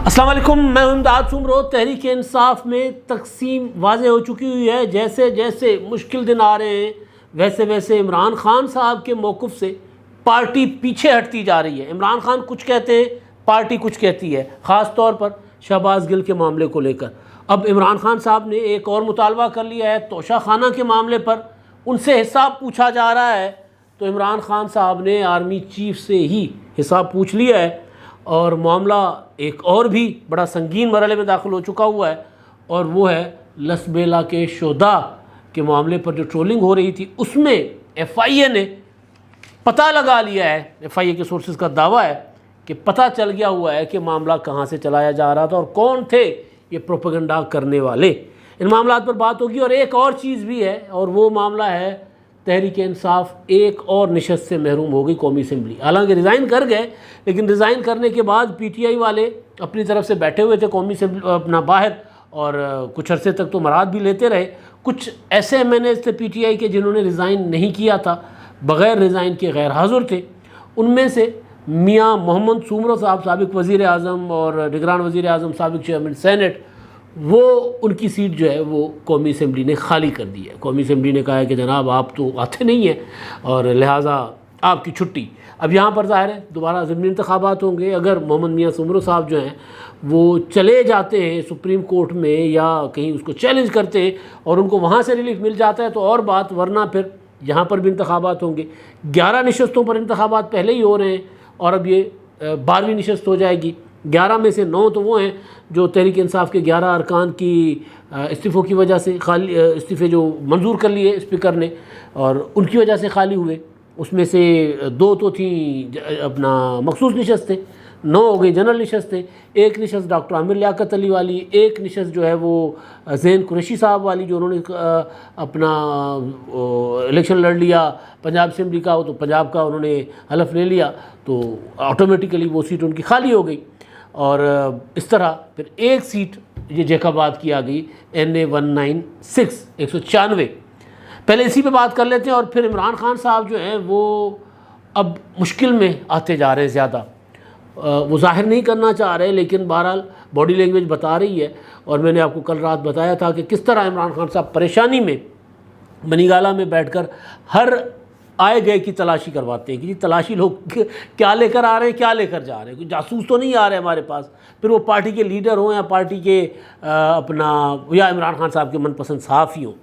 السلام علیکم، میں امداد سمرو۔ تحریک انصاف میں تقسیم واضح ہو چکی ہوئی ہے۔ جیسے جیسے مشکل دن آ رہے ہیں ویسے ویسے عمران خان صاحب کے موقف سے پارٹی پیچھے ہٹتی جا رہی ہے۔ عمران خان کچھ کہتے ہیں، پارٹی کچھ کہتی ہے، خاص طور پر شہباز گل کے معاملے کو لے کر۔ اب عمران خان صاحب نے ایک اور مطالبہ کر لیا ہے توشہ خانہ کے معاملے پر، ان سے حساب پوچھا جا رہا ہے۔ تو عمران خان صاحب نے آرمی چیف سے ہی حساب پوچھ لیا ہے، اور معاملہ ایک اور بھی بڑا سنگین مرحلے میں داخل ہو چکا ہوا ہے، اور وہ ہے لسبیلا کے شہداء کے معاملے پر جو ٹرولنگ ہو رہی تھی، اس میں ایف آئی اے نے پتہ لگا لیا ہے۔ ایف آئی اے کے سورسز کا دعویٰ ہے کہ پتہ چل گیا ہوا ہے کہ معاملہ کہاں سے چلایا جا رہا تھا اور کون تھے یہ پروپیگنڈا کرنے والے۔ ان معاملات پر بات ہوگی، اور ایک اور چیز بھی ہے، اور وہ معاملہ ہے تحریک انصاف ایک اور نشست سے محروم ہو گئی، قومی اسمبلی۔ حالانکہ ریزائن کر گئے، لیکن ریزائن کرنے کے بعد پی ٹی آئی والے اپنی طرف سے بیٹھے ہوئے تھے قومی اسمبلی اپنا باہر، اور کچھ عرصے تک تو مراد بھی لیتے رہے۔ کچھ ایسے ایم این ایز تھے پی ٹی آئی کے جنہوں نے ریزائن نہیں کیا تھا، بغیر ریزائن کے غیر حاضر تھے۔ ان میں سے میاں محمد سومرو صاحب، سابق وزیر اعظم اور نگران وزیر اعظم، سابق چیئرمین سینٹ، وہ ان کی سیٹ جو ہے وہ قومی اسمبلی نے خالی کر دی ہے۔ قومی اسمبلی نے کہا ہے کہ جناب آپ تو آتے نہیں ہیں، اور لہٰذا آپ کی چھٹی۔ اب یہاں پر ظاہر ہے دوبارہ ضمنی انتخابات ہوں گے۔ اگر محمد میاں سومرو صاحب جو ہیں وہ چلے جاتے ہیں سپریم کورٹ میں، یا کہیں اس کو چیلنج کرتے ہیں اور ان کو وہاں سے ریلیف مل جاتا ہے تو اور بات، ورنہ پھر یہاں پر بھی انتخابات ہوں گے۔ 11 نشستوں پر انتخابات پہلے ہی ہو رہے ہیں، اور اب یہ 12ویں نشست ہو جائے گی۔ 11 میں سے 9 تو وہ ہیں جو تحریک انصاف کے 11 ارکان کی استعفوں کی وجہ سے خالی، استعفے جو منظور کر لیے اسپیکر نے اور ان کی وجہ سے خالی ہوئے۔ اس میں سے 2 تو تھیں اپنا مخصوص نشستیں، 9 ہو گئی جنرل نشستیں۔ ایک نشست ڈاکٹر عامر لیاقت علی والی، ایک نشست جو ہے وہ زین قریشی صاحب والی، جو انہوں نے اپنا الیکشن لڑ لیا پنجاب اسمبلی کا، تو پنجاب کا انہوں نے حلف لے لیا، تو آٹومیٹیکلی وہ سیٹ ان کی خالی ہو گئی۔ اور اس طرح پھر ایک سیٹ یہ جیکاباد کی آ گئی، NA 196 196۔ پہلے اسی پہ بات کر لیتے ہیں، اور پھر عمران خان صاحب جو ہیں وہ اب مشکل میں آتے جا رہے ہیں زیادہ۔ وہ ظاہر نہیں کرنا چاہ رہے، لیکن بہرحال باڈی لینگویج بتا رہی ہے، اور میں نے آپ کو کل رات بتایا تھا کہ کس طرح عمران خان صاحب پریشانی میں منی گالا میں بیٹھ کر ہر آئے گئے کی تلاشی کرواتے ہیں کہ جی تلاشی لوگ کیا لے کر آ رہے ہیں، کیا لے کر جا رہے ہیں، کوئی جاسوس تو نہیں آ رہے ہمارے پاس، پھر وہ پارٹی کے لیڈر ہوں یا پارٹی کے اپنا یا عمران خان صاحب کے من پسند صحافی ہوں۔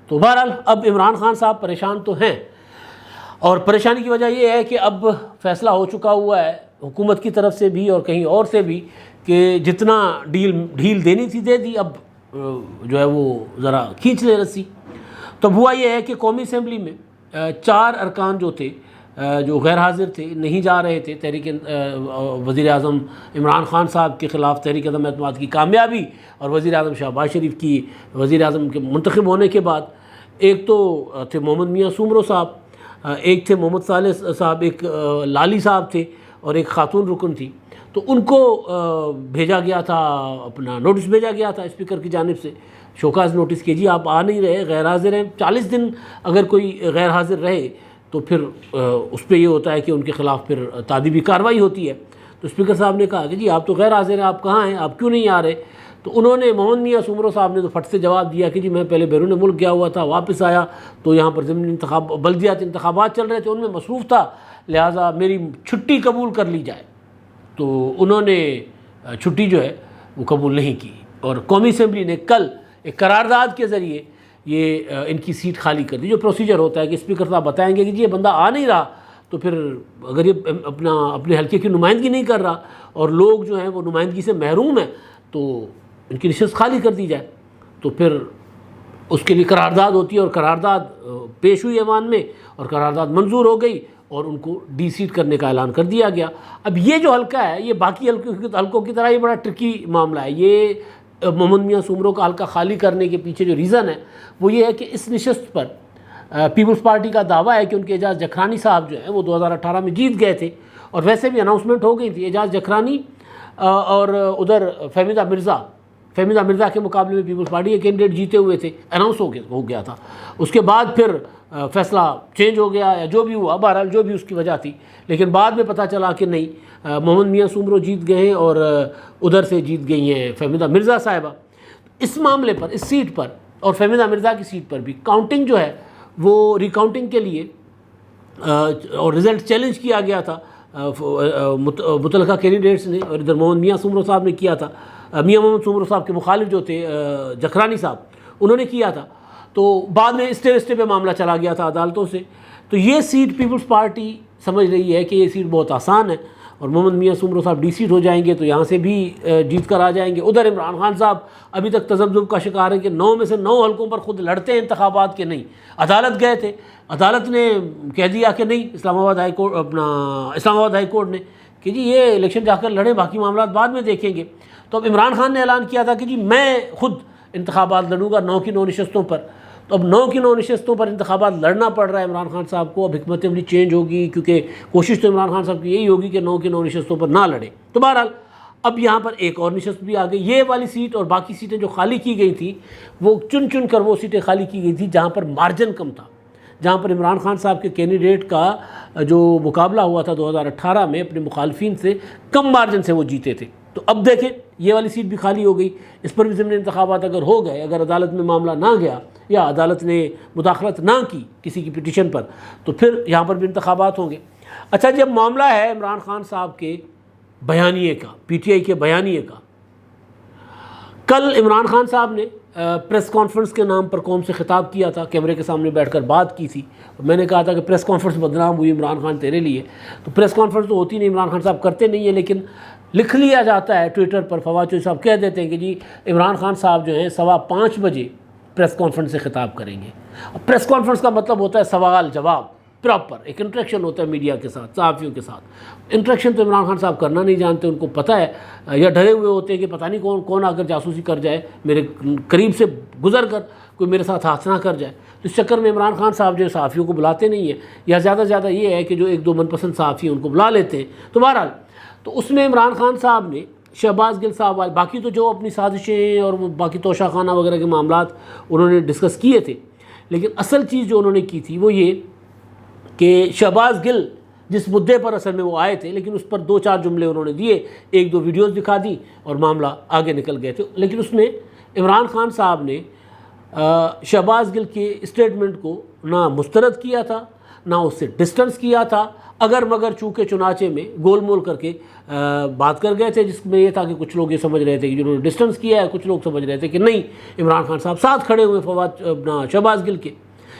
تو بہرحال اب عمران خان صاحب پریشان تو ہیں، اور پریشانی کی وجہ یہ ہے کہ اب فیصلہ ہو چکا ہوا ہے حکومت کی طرف سے بھی اور کہیں اور سے بھی کہ جتنا ڈھیل دینی تھی دے دی، اب جو ہے وہ ذرا کھینچ لے رسی۔ تو ہوا یہ ہے کہ قومی اسمبلی میں 4 ارکان جو تھے جو غیر حاضر تھے، نہیں جا رہے تھے۔ تحریک وزیر اعظم عمران خان صاحب کے خلاف تحریک عدم اعتماد کی کامیابی، اور وزیر اعظم شہباز شریف کی وزیر اعظم کے منتخب ہونے کے بعد، ایک تو تھے محمد میاں سومرو صاحب، ایک تھے محمد صالح صاحب، ایک لالی صاحب تھے، اور ایک خاتون رکن تھی۔ تو ان کو بھیجا گیا تھا، اپنا نوٹس بھیجا گیا تھا اسپیکر کی جانب سے، شوکاز نوٹس کہ جی آپ آ نہیں رہے، غیر حاضر ہیں۔ 40 دن اگر کوئی غیر حاضر رہے تو پھر اس پہ یہ ہوتا ہے کہ ان کے خلاف پھر تادیبی کارروائی ہوتی ہے۔ تو اسپیکر صاحب نے کہا کہ جی آپ تو غیر حاضر ہیں، آپ کہاں ہیں، آپ کیوں نہیں آ رہے؟ تو انہوں نے محمد میاں سومرو صاحب نے تو فٹ سے جواب دیا کہ جی میں پہلے بیرون ملک گیا ہوا تھا، واپس آیا تو یہاں پر ضمنی بلدیاتی انتخابات چل رہے تھے، ان میں مصروف تھا، لہٰذا میری چھٹی قبول کر لی جائے۔ تو انہوں نے چھٹی جو ہے وہ قبول نہیں کی، اور قومی اسمبلی نے کل ایک قرارداد کے ذریعے یہ ان کی سیٹ خالی کر دی۔ جو پروسیجر ہوتا ہے کہ اسپیکر صاحب بتائیں گے کہ جی یہ بندہ آ نہیں رہا، تو پھر اگر یہ اپنے حلقے کی نمائندگی نہیں کر رہا اور لوگ جو ہیں وہ نمائندگی سے محروم ہیں، تو ان کی نشست خالی کر دی جائے۔ تو پھر اس کے لیے قرارداد ہوتی ہے، اور قرارداد پیش ہوئی ایوان میں، اور قرارداد منظور ہو گئی، اور ان کو ڈی سیٹ کرنے کا اعلان کر دیا گیا۔ اب یہ جو حلقہ ہے، یہ باقی حلقوں کی طرح یہ بڑا ٹرکی معاملہ ہے۔ یہ محمد میاں سومرو کا حلقہ خالی کرنے کے پیچھے جو ریزن ہے وہ یہ ہے کہ اس نشست پر پیپلز پارٹی کا دعویٰ ہے کہ ان کے اعجاز جکھرانی صاحب جو ہیں وہ 2018 میں جیت گئے تھے، اور ویسے بھی اناؤنسمنٹ ہو گئی تھی۔ اعجاز جکھرانی اور ادھر فہمیدہ مرزا فہمیدہ مرزا کے مقابلے میں پیپلز پارٹی کے کینڈیڈیٹ جیتے ہوئے تھے، اناؤنس ہو گیا تھا. اس کے بعد پھر فیصلہ چینج ہو گیا یا جو بھی ہوا، بہرحال جو بھی اس کی وجہ تھی، لیکن بعد میں پتہ چلا کہ نہیں، محمد میاں سومرو جیت گئے ہیں اور ادھر سے جیت گئی ہیں فہمیدہ مرزا صاحبہ. اس معاملے پر، اس سیٹ پر اور فہمیدہ مرزا کی سیٹ پر بھی کاؤنٹنگ جو ہے وہ ریکاؤنٹنگ کے لیے اور رزلٹ چیلنج کیا گیا تھا متعلقہ کینڈیڈیٹس نے، اور ادھر محمد میاں سومرو صاحب نے کیا تھا. میاں محمد سومرو صاحب کے مخالف جو تھے جکرانی صاحب، انہوں نے کیا تھا. تو بعد میں اسٹے پہ معاملہ چلا گیا تھا عدالتوں سے. تو یہ سیٹ پیپلز پارٹی سمجھ رہی ہے کہ یہ سیٹ بہت آسان ہے اور محمد میاں سومرو صاحب ڈی سیٹ ہو جائیں گے تو یہاں سے بھی جیت کر آ جائیں گے. ادھر عمران خان صاحب ابھی تک تذبذب کا شکار ہیں کہ 9 میں سے 9 حلقوں پر خود لڑتے ہیں انتخابات کے. نہیں، عدالت گئے تھے، عدالت نے کہہ دیا کہ نہیں، اسلام آباد ہائی کورٹ نے کہ جی یہ الیکشن جا کر لڑیں، باقی معاملات بعد میں دیکھیں گے. تو اب عمران خان نے اعلان کیا تھا کہ جی میں خود انتخابات لڑوں گا 9 کی 9 نشستوں پر. تو اب 9 کی 9 نشستوں پر انتخابات لڑنا پڑ رہا ہے عمران خان صاحب کو. اب حکمت عملی چینج ہوگی، کیونکہ کوشش تو عمران خان صاحب کی یہی ہوگی کہ 9 کی 9 نشستوں پر نہ لڑیں. تو بہرحال اب یہاں پر ایک اور نشست بھی آ گئی. یہ والی سیٹ اور باقی سیٹیں جو خالی کی گئی تھیں وہ چن کر وہ سیٹیں خالی کی گئی تھیں جہاں پر مارجن کم تھا، جہاں پر عمران خان صاحب کے کینڈیڈیٹ کا جو مقابلہ ہوا تھا 2018 میں اپنے مخالفین سے کم مارجن سے وہ جیتے تھے. تو اب دیکھیں یہ والی سیٹ بھی خالی ہو گئی. اس پر بھی ضمنی انتخابات اگر ہو گئے، اگر عدالت میں معاملہ نہ گیا یا عدالت نے مداخلت نہ کی کسی کی پٹیشن پر، تو پھر یہاں پر بھی انتخابات ہوں گے. اچھا، جب معاملہ ہے عمران خان صاحب کے بیانیے کا، پی ٹی آئی کے بیانیے کا، کل عمران خان صاحب نے پریس کانفرنس کے نام پر قوم سے خطاب کیا تھا، کیمرے کے سامنے بیٹھ کر بات کی تھی. میں نے کہا تھا کہ پریس کانفرنس بدنام ہوئی عمران خان تیرے لیے. تو پریس کانفرنس تو ہوتی نہیں، عمران خان صاحب کرتے نہیں ہیں، لیکن لکھ لیا جاتا ہے ٹویٹر پر. فواد چوہدری صاحب کہہ دیتے ہیں کہ جی عمران خان صاحب جو ہیں 5:15 بجے پریس کانفرنس سے خطاب کریں گے. اب پریس کانفرنس کا مطلب ہوتا ہے سوال جواب، پراپر ایک انٹریکشن ہوتا ہے میڈیا کے ساتھ، صحافیوں کے ساتھ. انٹریکشن تو عمران خان صاحب کرنا نہیں جانتے، ان کو پتہ ہے یا ڈرے ہوئے ہوتے ہیں کہ پتہ نہیں کون آ کر جاسوسی کر جائے، میرے قریب سے گزر کر کوئی میرے ساتھ حادثہ نہ کر جائے. تو اس چکر میں عمران خان صاحب جو صحافیوں کو بلاتے نہیں ہیں، یا زیادہ سے زیادہ یہ ہے کہ جو 1-2 من پسند صحافی ہیں ان کو بلا لیتے ہیں. تو بہرحال تو اس میں عمران خان صاحب نے شہباز گل صاحب والے، باقی تو جو اپنی سازشیں اور باقی توشہ خانہ وغیرہ کے معاملات انہوں نے ڈسکس کیے تھے، لیکن اصل چیز جو انہوں نے کی تھی وہ یہ کہ شہباز گل جس مدعے پر اصل میں وہ آئے تھے، لیکن اس پر 2-4 جملے انہوں نے دیے، 1-2 ویڈیوز دکھا دی اور معاملہ آگے نکل گئے تھے. لیکن اس میں عمران خان صاحب نے شہباز گل کے اسٹیٹمنٹ کو نہ مسترد کیا تھا، نہ اس سے ڈسٹنس کیا تھا، اگر مگر چونکہ چنانچہ میں گول مول کر کے بات کر گئے تھے، جس میں یہ تھا کہ کچھ لوگ یہ سمجھ رہے تھے کہ جنہوں نے ڈسٹنس کیا ہے، کچھ لوگ سمجھ رہے تھے کہ نہیں عمران خان صاحب ساتھ کھڑے ہوئے شہباز گل کے.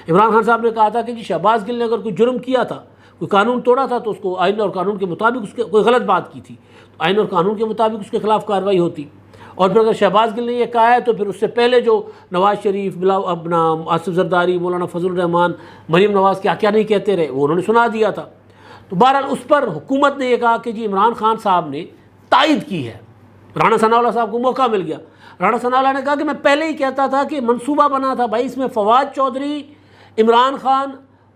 عمران خان صاحب نے کہا تھا کہ جی شہباز گل نے اگر کوئی جرم کیا تھا، کوئی قانون توڑا تھا، تو اس کو آئین اور قانون کے مطابق، اس کے کوئی غلط بات کی تھی تو آئین اور قانون کے مطابق اس کے خلاف کارروائی ہوتی. اور پھر اگر شہباز گل نے یہ کہا ہے تو پھر اس سے پہلے جو نواز شریف، آصف زرداری، مولانا فضل الرحمان، مریم نواز کیا نہیں کہتے رہے، وہ انہوں نے سنا دیا تھا. تو بہرحال اس پر حکومت نے یہ کہا کہ جی عمران خان صاحب نے تائید کی ہے. رانا ثناءاللہ صاحب کو موقع مل گیا. رانا ثناءاللہ نے کہا کہ میں پہلے ہی کہتا تھا کہ منصوبہ بنا تھا بھائی، اس میں فواد چودھری، عمران خان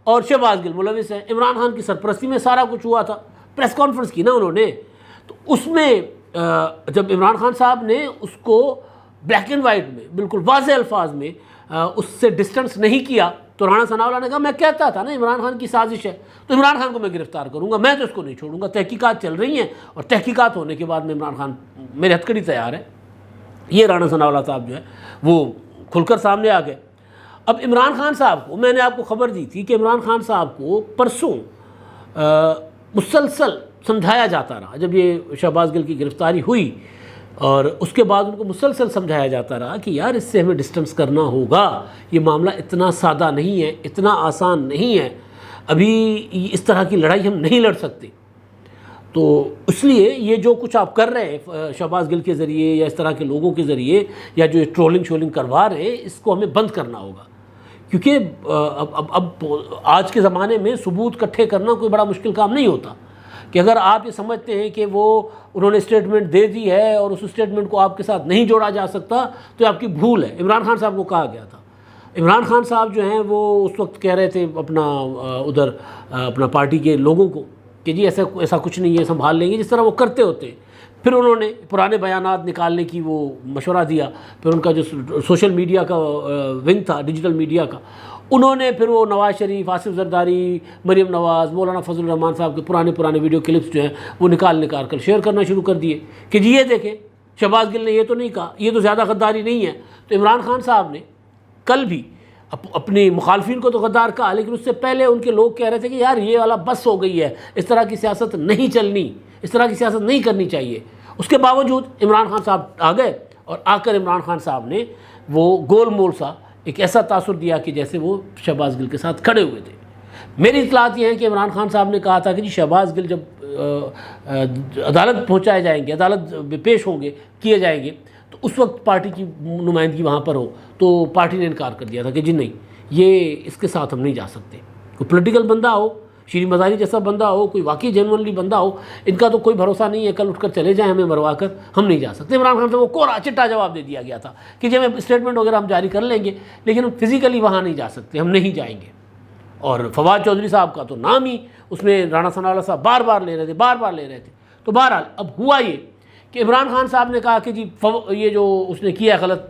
اور شہباز گل ملوث ہیں. عمران خان کی سرپرستی میں سارا کچھ ہوا تھا. پریس کانفرنس کی نا انہوں نے، تو اس میں جب عمران خان صاحب نے اس کو بلیک اینڈ وائٹ میں بالکل واضح الفاظ میں اس سے ڈسٹنس نہیں کیا، تو رانا ثناءاللہ نے کہا میں کہتا تھا نا عمران خان کی سازش ہے، تو عمران خان کو میں گرفتار کروں گا، میں تو اس کو نہیں چھوڑوں گا. تحقیقات چل رہی ہیں اور تحقیقات ہونے کے بعد میں عمران خان میرے ہتھ کڑی تیار ہے. یہ رانا ثناءاللہ صاحب جو ہے وہ کھل کر سامنے آ گئے. اب عمران خان صاحب کو میں نے آپ کو خبر دی تھی کہ عمران خان صاحب کو پرسوں مسلسل سمجھایا جاتا رہا، جب یہ شہباز گل کی گرفتاری ہوئی اور اس کے بعد ان کو مسلسل سمجھایا جاتا رہا کہ یار اس سے ہمیں ڈسٹنس کرنا ہوگا، یہ معاملہ اتنا سادہ نہیں ہے، اتنا آسان نہیں ہے، ابھی اس طرح کی لڑائی ہم نہیں لڑ سکتے. تو اس لیے یہ جو کچھ آپ کر رہے ہیں شہباز گل کے ذریعے یا اس طرح کے لوگوں کے ذریعے، یا جو ٹرولنگ شولنگ کروا رہے ہیں، اس کو ہمیں بند کرنا ہوگا. کیونکہ اب آج کے زمانے میں ثبوت اکٹھے کرنا کوئی بڑا مشکل کام نہیں ہوتا. کہ اگر آپ یہ سمجھتے ہیں کہ وہ انہوں نے اسٹیٹمنٹ دے دی ہے اور اس اسٹیٹمنٹ کو آپ کے ساتھ نہیں جوڑا جا سکتا، تو یہ آپ کی بھول ہے. عمران خان صاحب کو کہا گیا تھا، عمران خان صاحب جو ہیں وہ اس وقت کہہ رہے تھے اپنا پارٹی کے لوگوں کو کہ جی ایسا کچھ نہیں ہے، سنبھال لیں گے، جس طرح وہ کرتے ہوتے ہیں. پھر انہوں نے پرانے بیانات نکالنے کی وہ مشورہ دیا. پھر ان کا جو سوشل میڈیا کا ونگ تھا، ڈیجیٹل میڈیا کا، انہوں نے پھر وہ نواز شریف، آصف زرداری، مریم نواز، مولانا فضل الرحمان صاحب کے پرانے ویڈیو کلپس جو ہیں وہ نکال کر شیئر کرنا شروع کر دیے کہ جی یہ دیکھیں شہباز گل نے یہ تو نہیں کہا، یہ تو زیادہ غداری نہیں ہے. تو عمران خان صاحب نے کل بھی اپنی مخالفین کو تو غدار کہا، لیکن اس سے پہلے ان کے لوگ کہہ رہے تھے کہ یار یہ والا بس ہو گئی ہے، اس طرح کی سیاست نہیں چلنی، اس طرح کی سیاست نہیں کرنی چاہیے. اس کے باوجود عمران خان صاحب آ گئے اور آ کر عمران خان صاحب نے وہ گول مول سا ایک ایسا تاثر دیا کہ جیسے وہ شہباز گل کے ساتھ کھڑے ہوئے تھے. میری اطلاعات یہ ہیں کہ عمران خان صاحب نے کہا تھا کہ جی شہباز گل جب عدالت پہنچائے جائیں گے، عدالت میں پیش کیے جائیں گے، تو اس وقت پارٹی کی نمائندگی وہاں پر ہو. تو پارٹی نے انکار کر دیا تھا کہ جی نہیں، یہ اس کے ساتھ ہم نہیں جا سکتے. کوئی پولیٹیکل بندہ ہو، شیریں مزاری جیسا بندہ ہو، کوئی واقعی جینونلی بندہ ہو، ان کا تو کوئی بھروسہ نہیں ہے، کل اٹھ کر چلے جائیں ہمیں مروا کر، ہم نہیں جا سکتے. عمران خان سے وہ کوڑا چٹا جواب دے دیا گیا تھا کہ جی ہمیں اسٹیٹمنٹ وغیرہ ہم جاری کر لیں گے، لیکن ہم فزیکلی وہاں نہیں جا سکتے، ہم نہیں جائیں گے. اور فواد چودھری صاحب کا تو نام ہی اس میں رانا ثناءاللہ صاحب بار بار لے رہے تھے. تو بہرحال اب ہوا یہ کہ عمران خان صاحب نے کہا کہ جی یہ جو اس نے کیا غلط،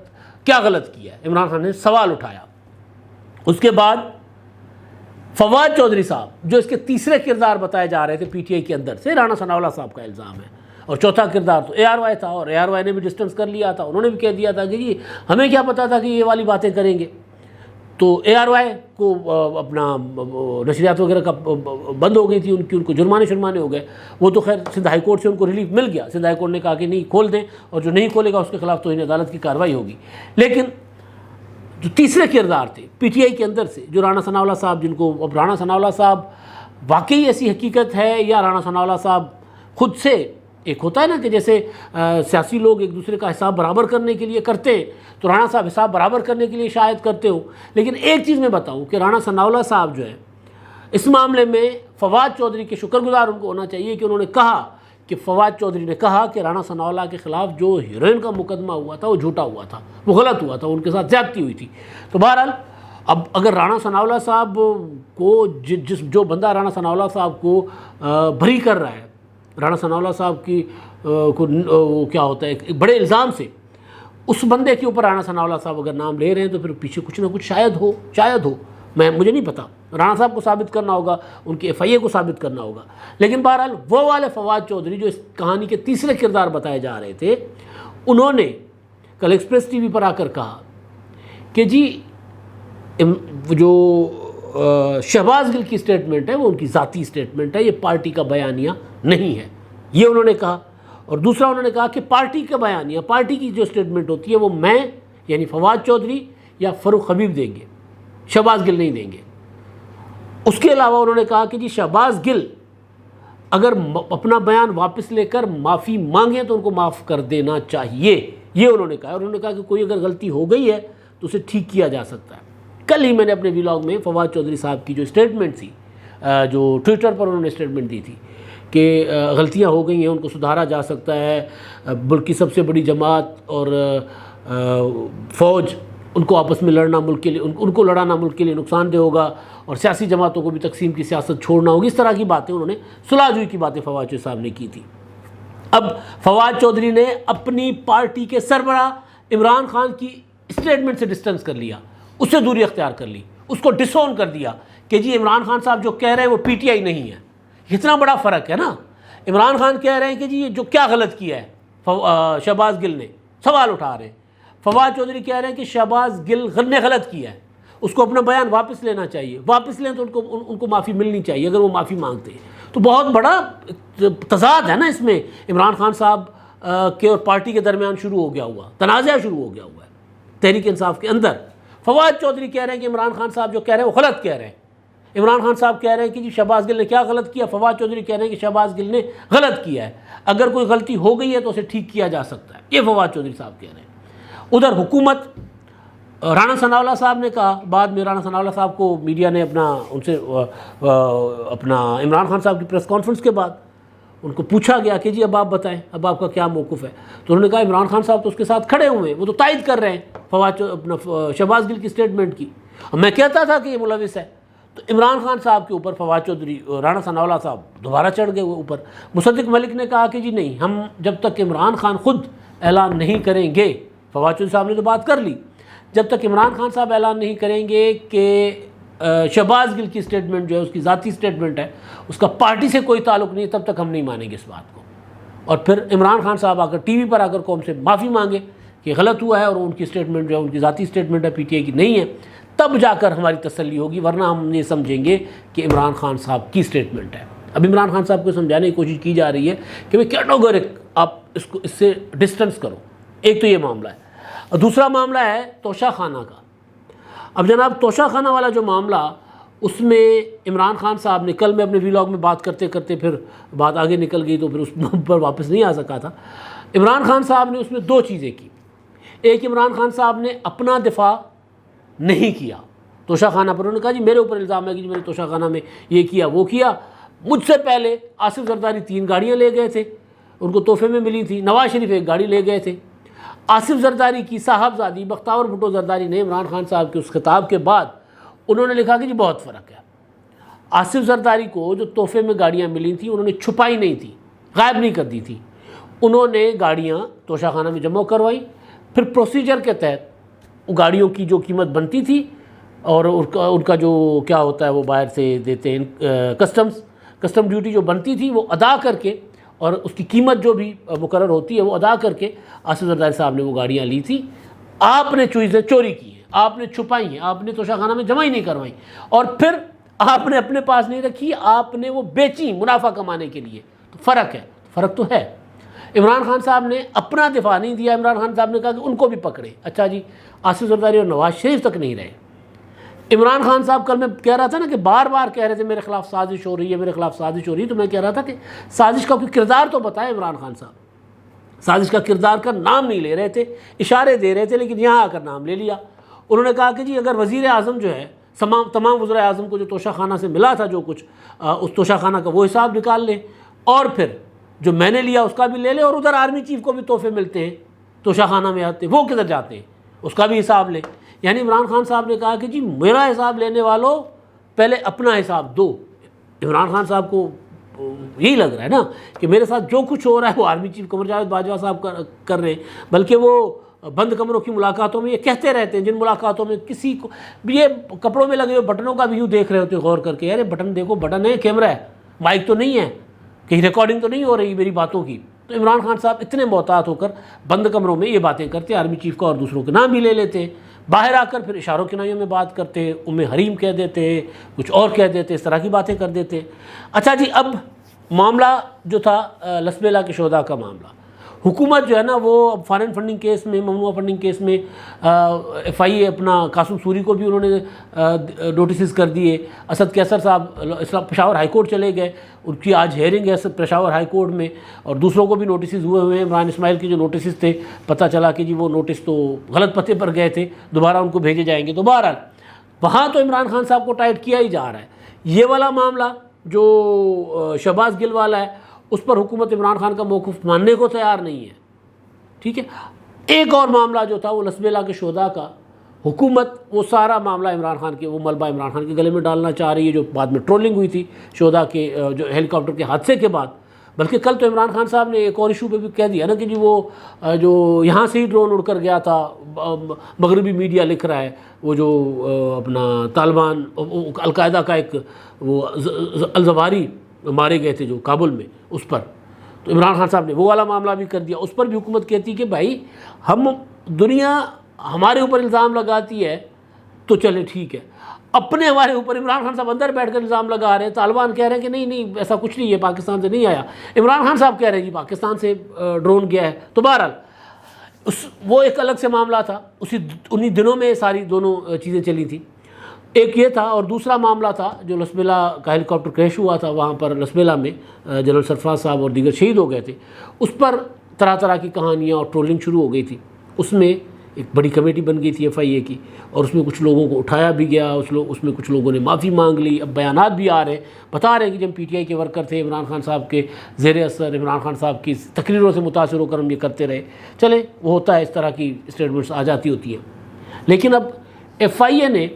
کیا غلط کیا ہے. عمران خان نے سوال اٹھایا. اس کے بعد فواد چودھری صاحب جو اس کے تیسرے کردار بتائے جا رہے تھے پی ٹی آئی کے اندر سے، رانا ثناءاللہ صاحب کا الزام ہے، اور چوتھا کردار تو اے آر وائی تھا، اور اے آر وائی نے بھی ڈسٹنس کر لیا تھا. انہوں نے بھی کہہ دیا تھا کہ جی ہمیں کیا پتا تھا کہ یہ والی باتیں کریں گے. تو اے آر وائی کو اپنا نشریات وغیرہ کا بند ہو گئی تھی ان کو جرمانے ہو گئے. وہ تو خیر سندھ ہائی کورٹ سے ان کو ریلیف مل گیا. سندھ ہائی کورٹ نے کہا کہ نہیں کھول دیں، اور جو نہیں کھولے گا اس کے خلاف تو انہیں عدالت کی کارروائی ہوگی. لیکن جو تیسرے کردار تھے پی ٹی آئی کے اندر سے، جو رانا ثناءاللہ صاحب، جن کو اب رانا ثناءاللہ صاحب واقعی ایسی حقیقت ہے یا رانا ثناءاللہ صاحب خود سے، ایک ہوتا ہے نا کہ جیسے سیاسی لوگ ایک دوسرے کا حساب برابر کرنے کے لیے کرتے ہیں، تو رانا صاحب حساب برابر کرنے کے لیے شاید کرتے ہو. لیکن ایک چیز میں بتاؤں کہ رانا ثناءاللہ صاحب جو ہے اس معاملے میں فواد چودھری کے شکر گزار ان کو ہونا چاہیے کہ انہوں نے کہا کہ فواد چودھری نے کہا کہ رانا ثناءاللہ کے خلاف جو ہیروئن کا مقدمہ ہوا تھا وہ جھوٹا ہوا تھا، وہ غلط ہوا تھا، ان کے ساتھ زیادتی ہوئی تھی. تو بہرحال اب اگر رانا ثناءاللہ صاحب کو جو بندہ رانا ثناءاللہ صاحب کو بری کر رہا ہے، رانا ثناءاللہ صاحب کی کو کیا ہوتا ہے ایک بڑے الزام سے، اس بندے کے اوپر رانا ثناءاللہ صاحب اگر نام لے رہے ہیں تو پھر پیچھے کچھ نہ کچھ شاید ہو. مجھے نہیں پتا، رانا صاحب کو ثابت کرنا ہوگا، ان کے ایف آئی اے کو ثابت کرنا ہوگا. لیکن بہرحال وہ والے فواد چودھری جو اس کہانی کے تیسرے کردار بتائے جا رہے تھے، انہوں نے کل ایکسپریس ٹی وی پر آ کر کہا کہ جی جو شہباز گل کی اسٹیٹمنٹ ہے وہ ان کی ذاتی اسٹیٹمنٹ ہے، یہ پارٹی کا بیانیہ نہیں ہے، یہ انہوں نے کہا. اور دوسرا انہوں نے کہا کہ پارٹی کا بیانیہ، پارٹی کی جو اسٹیٹمنٹ ہوتی ہے وہ میں یعنی فواد چودھری یا فاروق حبیب دیں گے، شہباز گل نہیں دیں گے. اس کے علاوہ انہوں نے کہا کہ جی شہباز گل اگر اپنا بیان واپس لے کر معافی مانگیں تو ان کو معاف کر دینا چاہیے، یہ انہوں نے کہا. اور انہوں نے کہا کہ کوئی اگر غلطی ہو گئی ہے تو اسے ٹھیک کیا جا سکتا ہے. کل ہی میں نے اپنے ویلاگ میں فواد چودھری صاحب کی جو اسٹیٹمنٹ تھی، جو ٹویٹر پر انہوں نے اسٹیٹمنٹ دی تھی کہ غلطیاں ہو گئی ہیں، ان کو سدھارا جا سکتا ہے، ملک کی سب سے بڑی جماعت اور فوج ان کو آپس میں لڑنا ملک کے لیے، ان کو لڑانا ملک کے لیے نقصان دہ ہوگا، اور سیاسی جماعتوں کو بھی تقسیم کی سیاست چھوڑنا ہوگی. اس طرح کی باتیں انہوں نے، صلح جوئی کی باتیں فواد چودھری صاحب نے کی تھی. اب فواد چودھری نے اپنی پارٹی کے سربراہ عمران خان کی اسٹیٹمنٹ سے ڈسٹنس کر لیا، اس سے دوری اختیار کر لی، اس کو ڈسون کر دیا کہ جی عمران خان صاحب جو کہہ رہے ہیں وہ پی ٹی آئی نہیں ہے. اتنا بڑا فرق ہے نا. عمران خان کہہ رہے ہیں کہ جی یہ جو کیا غلط کیا ہے شہباز گل نے، سوال اٹھا رہے ہیں. فواد چودھری کہہ رہے ہیں کہ شہباز گل نے غلط کیا ہے، اس کو اپنا بیان واپس لینا چاہیے، واپس لیں تو ان کو معافی ملنی چاہیے اگر وہ معافی مانگتے ہیں. تو بہت بڑا تضاد ہے نا اس میں. عمران خان صاحب کے اور پارٹی کے درمیان شروع ہو گیا ہوا تنازع شروع ہو گیا ہوا ہے تحریک انصاف کے اندر. فواد چودھری کہہ رہے ہیں کہ عمران خان صاحب جو کہہ رہے ہیں وہ غلط کہہ رہے ہیں. عمران خان صاحب کہہ رہے ہیں کہ جی شہباز گل نے کیا غلط کیا، فواد چودھری کہہ رہے ہیں کہ شہباز گل نے غلط کیا ہے، اگر کوئی غلطی ہو گئی ہے تو اسے ٹھیک کیا جا سکتا ہے، یہ فواد چودھری صاحب کہہ رہے ہیں. ادھر حکومت، رانا ثناءاللہ صاحب نے کہا، بعد میں رانا ثناءاللہ صاحب کو میڈیا نے ان سے اپنا عمران خان صاحب کی پریس کانفرنس کے بعد ان کو پوچھا گیا کہ جی اب آپ بتائیں، اب آپ کا کیا موقف ہے. تو انہوں نے کہا عمران خان صاحب تو اس کے ساتھ کھڑے ہوئے ہیں، وہ تو تائید کر رہے ہیں اپنا شہباز گل کی اسٹیٹمنٹ کی. میں کہتا تھا کہ یہ ملوث ہے. تو عمران خان صاحب کے اوپر فواد چودھری، رانا ثناءاللہ صاحب دوبارہ چڑھ گئے وہ اوپر۔ مصدق ملک نے کہا کہ جی نہیں، ہم جب تک عمران خان خود اعلان نہیں کریں گے، فواد چودھری صاحب نے تو بات کر لی، جب تک عمران خان صاحب اعلان نہیں کریں گے کہ شہباز گل کی اسٹیٹمنٹ جو ہے اس کی ذاتی اسٹیٹمنٹ ہے، اس کا پارٹی سے کوئی تعلق نہیں ہے، تب تک ہم نہیں مانیں گے اس بات کو۔ اور پھر عمران خان صاحب آ کر ٹی وی پر آ کر قوم سے معافی مانگے کہ غلط ہوا ہے اور ان کی اسٹیٹمنٹ جو ہے ان کی ذاتی اسٹیٹمنٹ ہے، پی ٹی آئی کی نہیں ہے، تب جا کر ہماری تسلی ہوگی، ورنہ ہم یہ سمجھیں گے کہ عمران خان صاحب کی اسٹیٹمنٹ ہے۔ اب عمران خان صاحب کو سمجھانے کی کوشش کی جا رہی ہے کہ بھئی کیٹیگورک آپ اس سے ڈسٹنس کرو۔ ایک تو یہ معاملہ ہے، اور دوسرا معاملہ ہے توشہ خانہ کا۔ اب جناب توشہ خانہ والا جو معاملہ، اس میں عمران خان صاحب نے کل میں اپنے ویلاگ میں بات کرتے کرتے پھر بات آگے نکل گئی تو پھر اس پر واپس نہیں آ سکا تھا۔ عمران خان صاحب نے اس میں دو چیزیں کی۔ ایک، عمران خان صاحب نے اپنا دفاع نہیں کیا توشہ خانہ پر، انہوں نے کہا جی میرے اوپر الزام ہے کہ جی میں نے توشہ خانہ میں یہ کیا وہ کیا، مجھ سے پہلے آصف زرداری 3 گاڑیاں لے گئے تھے، ان کو تحفے میں ملی تھی، نواز شریف 1 گاڑی لے گئے تھے۔ آصف زرداری کی صاحبزادی بختیور بھٹو زرداری نے عمران خان صاحب کے اس خطاب کے بعد انہوں نے لکھا کہ جی بہت فرق ہے، آصف زرداری کو جو تحفے میں گاڑیاں ملی تھیں انہوں نے چھپائی نہیں تھی، غائب نہیں کر دی تھی، انہوں نے گاڑیاں توشہ خانہ میں جمع کروائی، پھر پروسیجر کے تحت گاڑیوں کی جو قیمت بنتی تھی اور ان کا جو کیا ہوتا ہے وہ باہر سے دیتے ہیں کسٹم ڈیوٹی جو بنتی تھی وہ ادا کر کے، اور اس کی قیمت جو بھی مقرر ہوتی ہے وہ ادا کر کے آصف زرداری صاحب نے وہ گاڑیاں لی تھی۔ آپ نے چیزیں چوری کی ہیں، آپ نے چھپائی ہیں، آپ نے توشہ خانہ میں جمع ہی نہیں کروائی، اور پھر آپ نے اپنے پاس نہیں رکھی، آپ نے وہ بیچی منافع کمانے کے لیے۔ تو فرق تو ہے۔ عمران خان صاحب نے اپنا دفاع نہیں دیا، عمران خان صاحب نے کہا کہ ان کو بھی پکڑے۔ اچھا جی، آصف زرداری اور نواز شریف تک نہیں رہے۔ عمران خان صاحب کل میں کہہ رہا تھا نا کہ بار بار کہہ رہے تھے میرے خلاف سازش ہو رہی ہے، میرے خلاف سازش ہو رہی ہے، تو میں کہہ رہا تھا کہ سازش کا کوئی کردار تو بتائے عمران خان صاحب۔ سازش کا کردار کا نام نہیں لے رہے تھے، اشارے دے رہے تھے، لیکن یہاں آ کر نام لے لیا۔ انہوں نے کہا کہ جی اگر وزیر اعظم جو ہے، تمام وزراء اعظم کو جو توشہ خانہ سے ملا تھا جو کچھ، اس توشہ خانہ کا وہ حساب نکال لیں، اور پھر جو میں نے لیا اس کا بھی لے لیں، اور ادھر آرمی چیف کو بھی تحفے ملتے ہیں توشہ خانہ میں آتے ہیں، وہ کدھر جاتے ہیں اس کا بھی حساب لیں۔ یعنی عمران خان صاحب نے کہا کہ جی میرا حساب لینے والوں پہلے اپنا حساب دو۔ عمران خان صاحب کو یہی لگ رہا ہے نا کہ میرے ساتھ جو کچھ ہو رہا ہے وہ آرمی چیف قمر جاوید باجوہ صاحب کر رہے ہیں، بلکہ وہ بند کمروں کی ملاقاتوں میں یہ کہتے رہتے ہیں، جن ملاقاتوں میں کسی کو یہ کپڑوں میں لگے ہوئے بٹنوں کا بھی یوں دیکھ رہے ہوتے ہیں غور کر کے، یار بٹن دیکھو، بٹن ہے، کیمرہ ہے، مائک تو نہیں ہے، کہیں ریکارڈنگ تو نہیں ہو رہی میری باتوں کی۔ تو عمران خان صاحب اتنے محتاط ہو کر بند کمروں میں یہ باتیں کرتے، آرمی چیف کا اور دوسروں کے نام بھی لے لیتے، باہر آ کر پھر اشاروں کنائیوں میں بات کرتے، حریم کہہ دیتے، کچھ اور کہہ دیتے، اس طرح کی باتیں کر دیتے۔ اچھا جی، اب معاملہ جو تھا لسبیلا کے شہداء کا معاملہ، حکومت جو ہے نا وہ اب فارن فنڈنگ کیس میں، ممنوعہ فنڈنگ کیس میں ایف آئی اے اپنا قاسم سوری کو بھی انہوں نے نوٹسز کر دیے۔ اسد کیسر صاحب پشاور ہائی کورٹ چلے گئے، ان کی آج ہیئرنگ ہے پشاور ہائی کورٹ میں، اور دوسروں کو بھی نوٹسز ہوئے ہیں۔ عمران اسماعیل کے جو نوٹسز تھے پتہ چلا کہ جی وہ نوٹس تو غلط پتے پر گئے تھے، دوبارہ ان کو بھیجے جائیں گے۔ تو بہرحال وہاں تو عمران خان صاحب کو ٹائٹ کیا ہی جا رہا ہے۔ یہ والا معاملہ جو شہباز گل والا ہے، اس پر حکومت عمران خان کا موقف ماننے کو تیار نہیں ہے، ٹھیک ہے۔ ایک اور معاملہ جو تھا وہ لسبیلا کے شہداء کا، حکومت وہ سارا معاملہ عمران خان کے، وہ ملبہ عمران خان کے گلے میں ڈالنا چاہ رہی ہے، جو بعد میں ٹرولنگ ہوئی تھی شہداء کے جو ہیلی کاپٹر کے حادثے کے بعد۔ بلکہ کل تو عمران خان صاحب نے ایک اور ایشو پہ بھی کہہ دیا نا کہ جی وہ جو یہاں سے ہی ڈرون اڑ کر گیا تھا، مغربی میڈیا لکھ رہا ہے، وہ جو اپنا طالبان القاعدہ کا ایک وہ الزواری مارے گئے تھے جو کابل میں، اس پر تو عمران خان صاحب نے وہ والا معاملہ بھی کر دیا۔ اس پر بھی حکومت کہتی کہ بھائی ہم دنیا ہمارے اوپر الزام لگاتی ہے تو چلے ٹھیک ہے، اپنے ہمارے اوپر عمران خان صاحب اندر بیٹھ کر الزام لگا رہے ہیں، طالبان کہہ رہے ہیں کہ نہیں ایسا کچھ نہیں ہے، پاکستان سے نہیں آیا، عمران خان صاحب کہہ رہے ہیں جی پاکستان سے ڈرون گیا ہے۔ تو بہرحال وہ ایک الگ سے معاملہ تھا، انہی دنوں میں ساری دونوں چیزیں چلی تھیں۔ ایک یہ تھا، اور دوسرا معاملہ تھا جو لسبیلا کا ہیلی کاپٹر کریش ہوا تھا، وہاں پر لسبیلا میں جنرل سرفراز صاحب اور دیگر شہید ہو گئے تھے، اس پر طرح طرح کی کہانیاں اور ٹرولنگ شروع ہو گئی تھی۔ اس میں ایک بڑی کمیٹی بن گئی تھی ایف آئی اے کی، اور اس میں کچھ لوگوں کو اٹھایا بھی گیا، اس میں کچھ لوگوں نے معافی مانگ لی۔ اب بیانات بھی آ رہے ہیں، بتا رہے ہیں کہ جب پی ٹی آئی کے ورکر تھے، عمران خان صاحب کے زیر اثر، عمران خان صاحب کی تقریروں سے متاثر ہو کر ہم یہ کرتے رہے۔ چلے وہ ہوتا ہے، اس طرح کی اسٹیٹمنٹس آ جاتی ہوتی ہیں۔ لیکن اب ایف آئی اے نے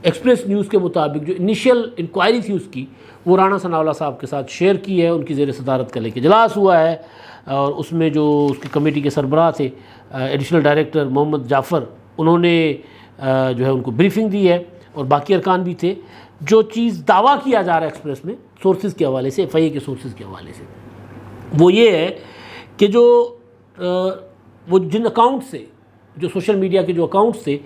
ایکسپریس نیوز کے مطابق جو انیشیل انکوائری تھی اس کی وہ رانا ثناءاللہ صاحب کے ساتھ شیئر کی ہے، ان کی زیر صدارت کا لے کے اجلاس ہوا ہے، اور اس میں جو اس کی کمیٹی کے سربراہ تھے ایڈیشنل ڈائریکٹر محمد جعفر، انہوں نے جو ہے ان کو بریفنگ دی ہے، اور باقی ارکان بھی تھے۔ جو چیز دعویٰ کیا جا رہا ہے ایکسپریس میں سورسز کے حوالے سے، ایف آئی اے کے سورسز کے حوالے سے، وہ یہ ہے کہ جو وہ جن اکاؤنٹ سے، جو سوشل میڈیا کے جو اکاؤنٹس تھے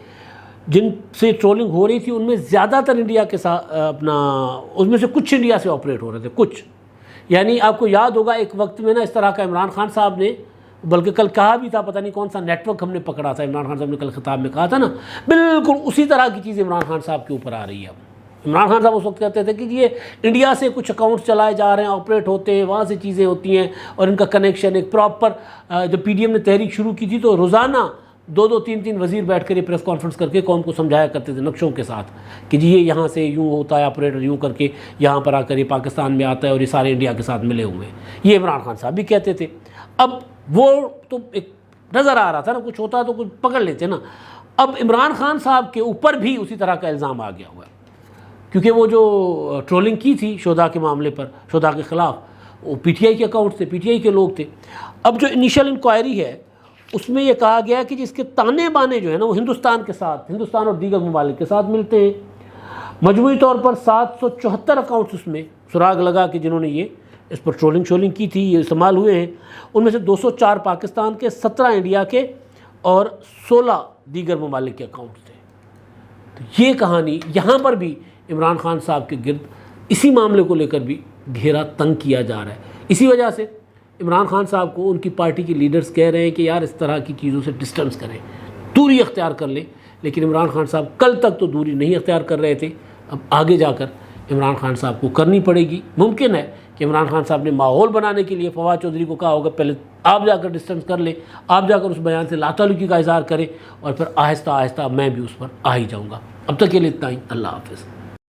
جن سے ٹرولنگ ہو رہی تھی، ان میں زیادہ تر انڈیا کے ساتھ اس میں سے کچھ انڈیا سے آپریٹ ہو رہے تھے، کچھ، یعنی آپ کو یاد ہوگا ایک وقت میں نا اس طرح کا عمران خان صاحب نے، بلکہ کل کہا بھی تھا، پتہ نہیں کون سا نیٹ ورک ہم نے پکڑا تھا، عمران خان صاحب نے کل خطاب میں کہا تھا نا، بالکل اسی طرح کی چیز عمران خان صاحب کے اوپر آ رہی ہے اب۔ عمران خان صاحب اس وقت کہتے تھے کہ یہ انڈیا سے کچھ اکاؤنٹس چلائے جا رہے ہیں، آپریٹ ہوتے ہیں، وہاں سے چیزیں ہوتی ہیں، اور ان کا کنیکشن ایک پراپر، جب پی ڈی ایم نے تحریک شروع کی تھی تو روزانہ 2-3 وزیر بیٹھ کر یہ پریس کانفرنس کر کے قوم کو سمجھایا کرتے تھے نقشوں کے ساتھ کہ جی یہ یہاں سے یوں ہوتا ہے آپریٹر، یوں کر کے یہاں پر آ کر یہ پاکستان میں آتا ہے اور یہ سارے انڈیا کے ساتھ ملے ہوئے ہیں، یہ عمران خان صاحب بھی کہتے تھے۔ اب وہ تو ایک نظر آ رہا تھا نا، کچھ ہوتا تو کچھ پکڑ لیتے نا۔ اب عمران خان صاحب کے اوپر بھی اسی طرح کا الزام آ گیا ہوا ہے، کیونکہ وہ جو ٹرولنگ کی تھی شہداء کے معاملے پر، شہداء کے خلاف، وہ پی ٹی آئی کے اکاؤنٹ تھے، پی ٹی آئی کے لوگ تھے۔ اب جو انیشل انکوائری ہے اس میں یہ کہا گیا کہ جس کے تانے بانے جو ہے نا وہ ہندوستان کے ساتھ، ہندوستان اور دیگر ممالک کے ساتھ ملتے ہیں۔ مجموعی طور پر 774 اکاؤنٹس اس میں سراغ لگا کہ جنہوں نے یہ اس پر ٹرولنگ کی تھی، یہ استعمال ہوئے ہیں۔ ان میں سے 204 پاکستان کے، 17 انڈیا کے اور 16 دیگر ممالک کے اکاؤنٹس تھے۔ تو یہ کہانی یہاں پر بھی عمران خان صاحب کے گرد اسی معاملے کو لے کر بھی گھیرا تنگ کیا جا رہا ہے۔ اسی وجہ سے عمران خان صاحب کو ان کی پارٹی کے لیڈرز کہہ رہے ہیں کہ یار اس طرح کی چیزوں سے ڈسٹنس کریں، دوری اختیار کر لیں، لیکن عمران خان صاحب کل تک تو دوری نہیں اختیار کر رہے تھے، اب آگے جا کر عمران خان صاحب کو کرنی پڑے گی۔ ممکن ہے کہ عمران خان صاحب نے ماحول بنانے کے لیے فواد چودھری کو کہا ہوگا پہلے آپ جا کر ڈسٹنس کر لیں، آپ جا کر اس بیان سے لا تعلقی کا اظہار کریں، اور پھر آہستہ آہستہ میں بھی اس پر آ ہی جاؤں گا۔ اب تک کے لیے اتنا ہی، اللہ حافظ۔